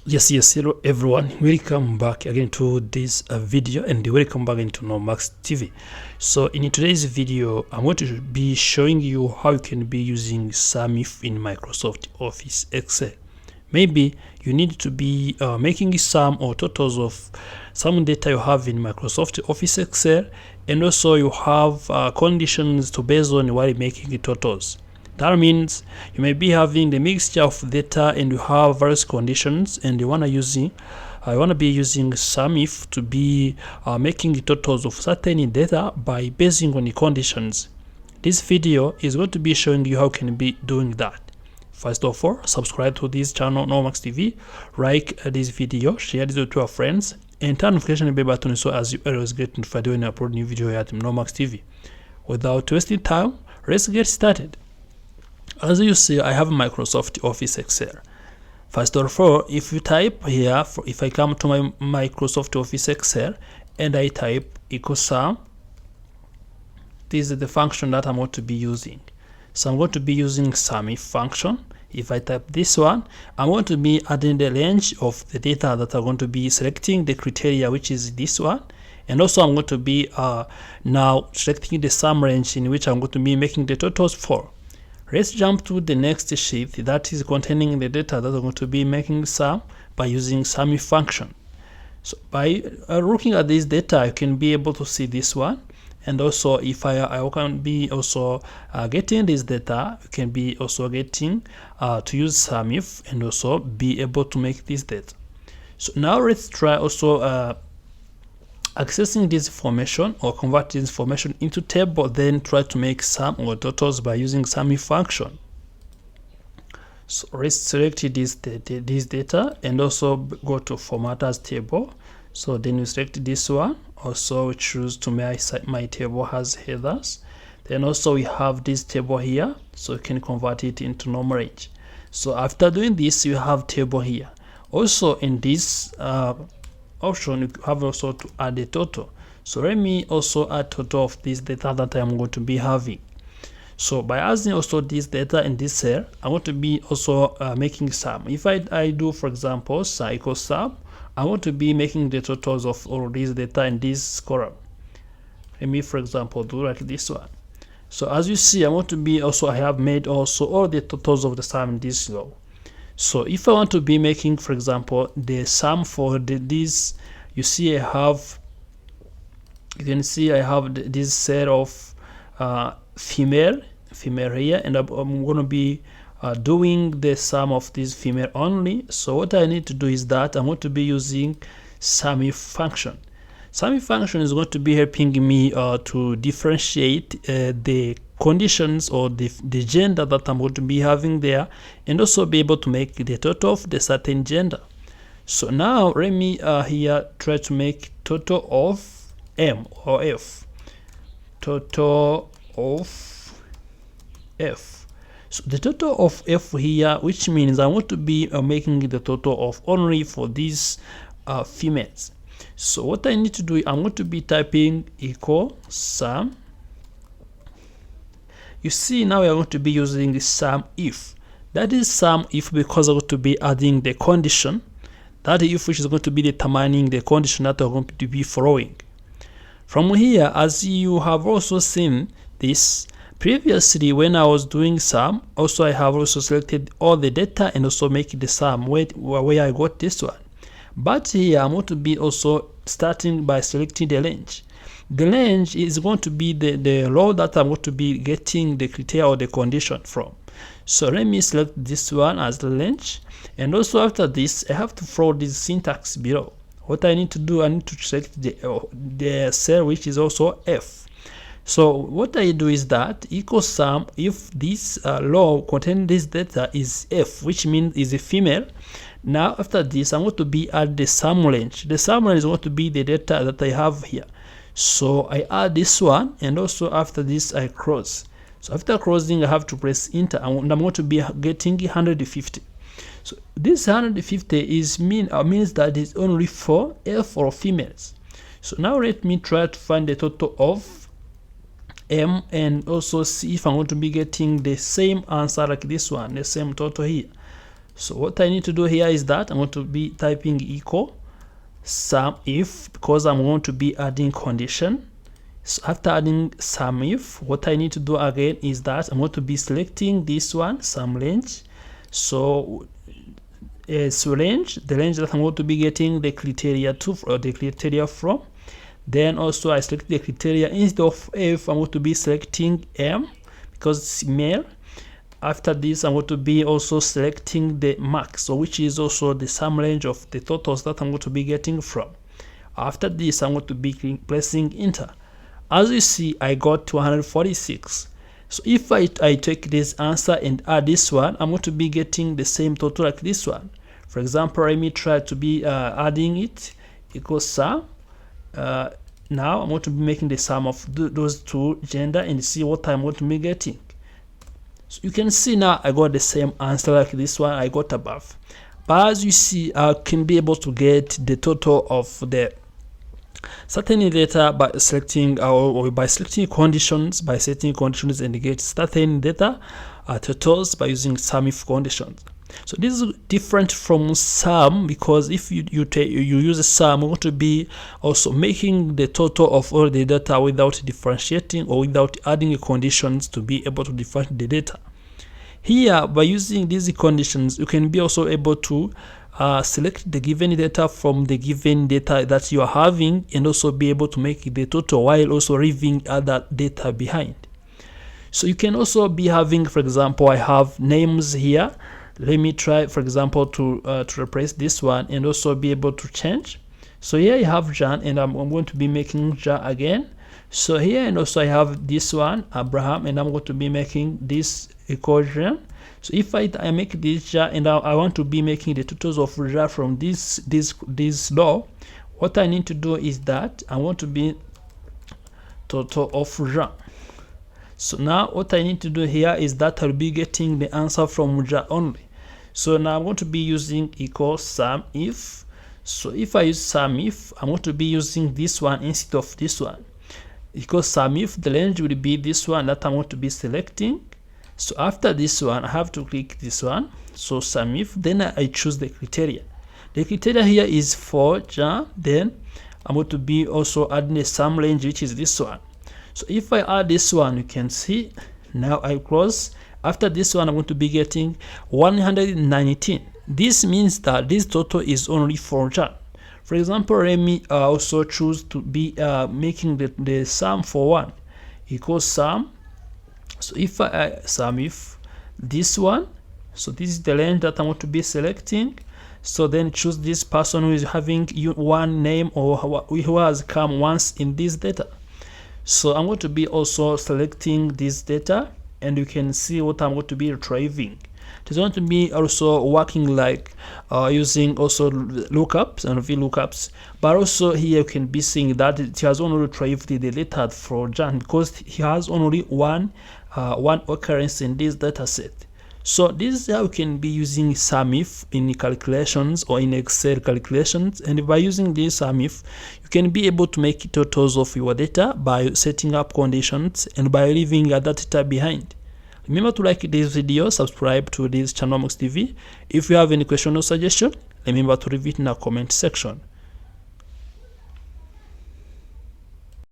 Yes, hello everyone, welcome back again to this video, and welcome back into Nomax TV. So in today's video I'm going to be showing you how you can be using SUMIF in Microsoft Office Excel. Maybe you need to be making sum or totals of some data you have in Microsoft Office Excel, and also you have conditions to base on while making the totals. That means you may be having the mixture of data and you have various conditions, and you want to be using SUMIF to be making the totals of certain data by basing on the conditions. This video is going to be showing you how you can be doing that. First of all, subscribe to this channel Nomax TV, like this video, share this with your friends, and turn notification bell button so as you always get notified when I upload new video here at Nomax TV. Without wasting time, let's get started. As you see, I have Microsoft Office Excel. First of all, if you type here, if I come to my Microsoft Office Excel and I type equal sum, this is the function that I'm going to be using. So I'm going to be using SUMIF function. If I type this one, I'm going to be adding the range of the data that I'm going to be selecting the criteria, which is this one. And also I'm going to be now selecting the sum range in which I'm going to be making the totals for. Let's jump to the next sheet that is containing the data that I'm going to be making sum by using SUMIF function. So by looking at this data, you can be able to see this one. And also if I can be also getting this data, you can be also getting to use SUMIF and also be able to make this data. So now let's try also accessing this information or convert this information into table, then try to make sum or totals by using SUMIF function. So let's select this data and also go to format as table. So then you select this one. Also we choose to my table has headers. Then also we have this table here, so you can convert it into normal range. So after doing this, you have table here. Also in this option, you have also to add a total. So let me also add total of this data that I'm going to be having. So by adding also this data in this cell, I'm going to be also making sum. If I do, for example, equal sum, I want to be making the totals of all this data in this column. Let me, for example, do like this one. So as you see, I want to be also, I have made also all the totals of the sum in this row. So if I want to be making, for example, the sum for this, you see I have, you can see I have this set of female here, and I'm going to be doing the sum of this female only. So what I need to do is that I'm going to be using SUMIF function. SUMIF function is going to be helping me to differentiate the conditions or the gender that I'm going to be having there, and also be able to make the total of the certain gender. So now let me here try to make total of M or F. Total of F. So the total of F here, which means I want to be making the total of only for these females. So what I need to do, I'm going to be typing equal sum. You see now we are going to be using SUMIF. That is SUMIF because I'm going to be adding the condition. That if which is going to be determining the condition that we're going to be following. From here, as you have also seen this previously when I was doing sum, also I have also selected all the data and also make the sum where I got this one. But here I'm going to be also starting by selecting the range. The range is going to be the row that I'm going to be getting the criteria or the condition from. So let me select this one as the range, and also after this I have to follow this syntax below. What I need to do, I need to select the cell which is also F. So what I do is that equal sum if this row containing this data is F, which means is a female. Now after this I'm going to be add the sum range. The sum range is going to be the data that I have here. So I add this one, and also after this I close. So after closing I have to press enter, and I'm going to be getting 150. So this 150 is means that it's only for F or females. So now let me try to find the total of M and also see if I'm going to be getting the same answer like this one, the same total here. So what I need to do here is that I'm going to be typing equal SUMIF, because I'm going to be adding condition. So after adding SUMIF, what I need to do again is that I'm going to be selecting this one, sum range. So it's range, the range that I'm going to be getting the criteria to, or the criteria from. Then also I select the criteria. Instead of F, I'm going to be selecting M because it's male. After this, I'm going to be also selecting the max, so which is also the sum range of the totals that I'm going to be getting from. After this, I'm going to be pressing enter. As you see, I got 246. So if I take this answer and add this one, I'm going to be getting the same total like this one. For example, let me try to be adding it equals sum. Now I'm going to be making the sum of those two gender and see what I'm going to be getting. So you can see now I got the same answer like this one I got above. But as you see, I can be able to get the total of the certain data by selecting or by selecting conditions, by setting conditions, and get certain data totals by using SUMIF conditions. So this is different from sum, because if you use a sum, we're going to be also making the total of all the data without differentiating or without adding conditions to be able to differentiate the data. Here, by using these conditions, you can be also able to select the given data from the given data that you are having, and also be able to make the total while also leaving other data behind. So you can also be having, for example, I have names here. Let me try, for example, to replace this one and also be able to change. So here I have John, and I'm going to be making John again. So here, and also I have this one, Abraham, and I'm going to be making this equation. So if I make this jar and I want to be making the totals of jar from this law, what I need to do is that I want to be total of jar. So now what I need to do here is that I'll be getting the answer from jar only. So now I'm going to be using equal SUMIF. So if I use SUMIF, I'm going to be using this one instead of this one. Equal SUMIF, the range will be this one that I'm going to be selecting. So after this one, I have to click this one. So SUMIF, then I choose the criteria. The criteria here is for jar. Then I'm going to be also adding a sum range, which is this one. So if I add this one, you can see now I close. After this one, I'm going to be getting 119. This means that this total is only for jar. For example, let me also choose to be making the sum for 1 equals sum. So if I SUMIF this one, so this is the range that I want to be selecting. So then choose this person who is having one name or who has come once in this data. So I'm going to be also selecting this data, and you can see what I'm going to be retrieving. It's going to be also working like using also lookups and VLOOKUPs, but also here you can be seeing that it has only retrieved the data for John because he has only one occurrence in this data set. So this is how you can be using SUMIF in calculations or in Excel calculations, and by using this SUMIF, you can be able to make totals of your data by setting up conditions and by leaving other data behind. Remember to like this video, subscribe to this channel Mox TV. If you have any question or suggestion, remember to leave it in the comment section.